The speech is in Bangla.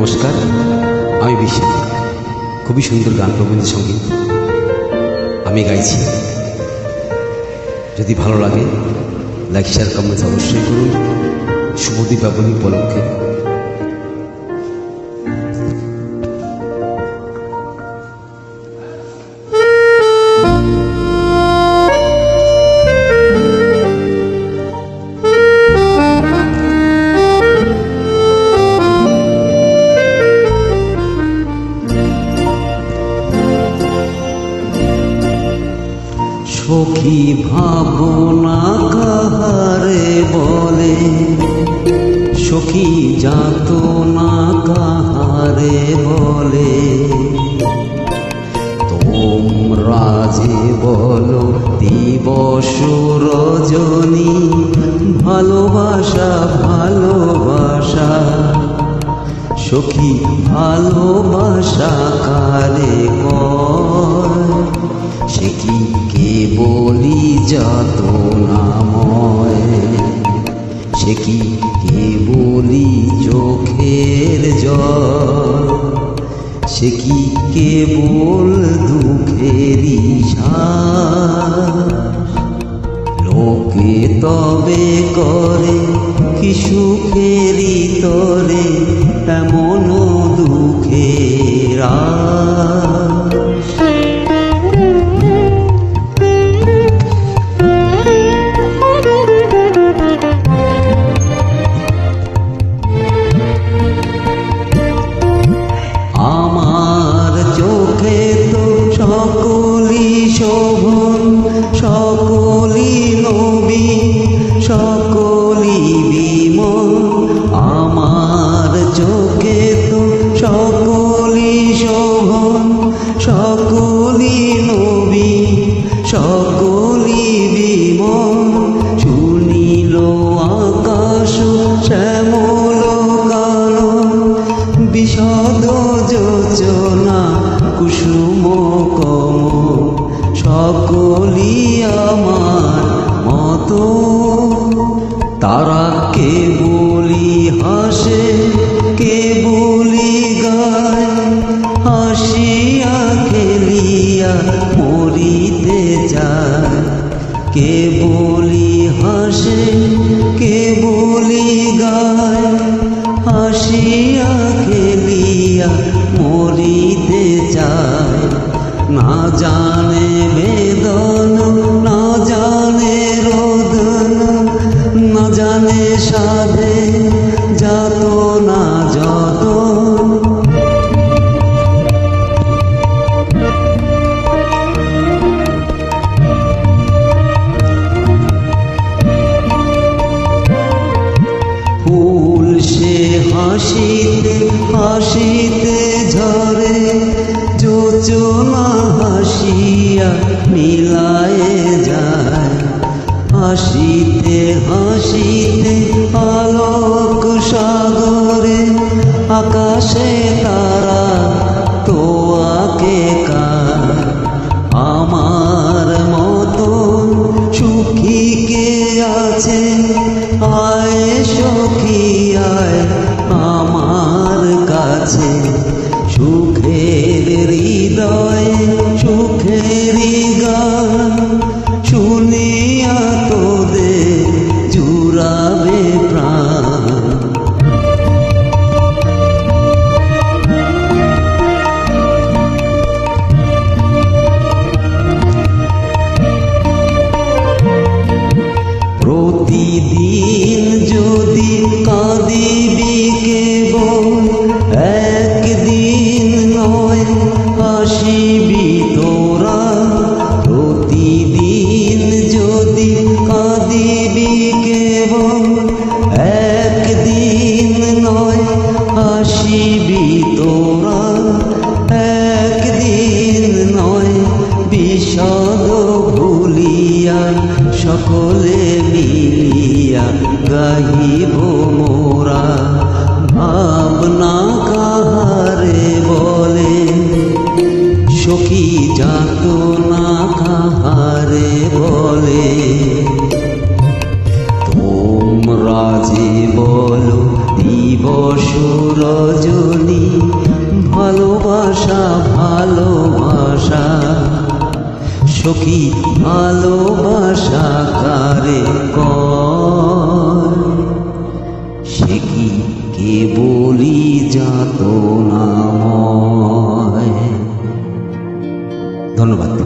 নমস্কার, আমি বিশ্বজিৎ। খুবই সুন্দর গান, রবীন্দ্রসঙ্গীত আমি গাইছি। যদি ভালো লাগে লাইক শেয়ার কমেন্টস অবশ্যই করুন। শুভ দীপাবলি উপলক্ষে সখী ভাবনা কাহারে বলে, সখী যাতনা কাহারে বলে, তোমরা যে বলো দিবস রজনী, ভালোবাসা ভালোবাসা, সখী ভালোবাসা কারে কয়, সে কি কেবলি যাতনাময়, সে কি কেবলি চোখের জল, সে কি কেবল দুঃখেরই শ্বাস। লোকে তবে করে কি সুখেরই তরে এমন দুঃখের আশ। আমার চোখে তো সকলি শোভন, সকলি নবীন, সকলি বিমল। আমার চোখে তো সকলি শোভন, সকলি নবীন, সকলি বিমল। শুনিল আকাশ শ্যামল কালো, বিশদ যোজনা কুসুম কমল। সকলি আমার মতো, তারা কে বলি হাসে, কে বলি গায়, হাসিয়া খেলিয়া মরিতে যায়। কে বলি হাসে, কে বলি গায়, হাসিয়া খেলিয়া মরিতে চায়। না জানে বেদন, না জানে রোদন, না জানে সাধে যাতনা যতন। ফুল সে হাসিতে হাসিতে ঝরে, যোজনা হাসিয়া মিলায়ে যায়। হাসিতে হাসিতে আলোক সাগরে, আকাশে তারা তোয়াকে কার। আমার মতো সুখী কে আছে, আয় সখী আয় আমার কাছে। সুখের হৃদয় সুখের গান, শুনিয়া তোদের জুড়াবে প্রাণ। প্রতিদিন যদি কাঁদিবি কেবল, একদিন নয় হাসিবি তোরা। প্রতিদিন যদি কাঁদিবি কেবল, একদিন নয় হাসিবি তোরা। একদিন নয় বিষাদ ভুলিয়া, সকলে মিলিয়া গাহিব মোরা। ভাবনা কাহারে বলে, সখী যাতনা কাহারে বলে, তোমরা যে বলো দিবস রজনী ভালোবাসা ভালোবাসা সখী ভালোবাসা কারে কয় সে কি কেবলই যাতনাময়। ধন্যবাদ।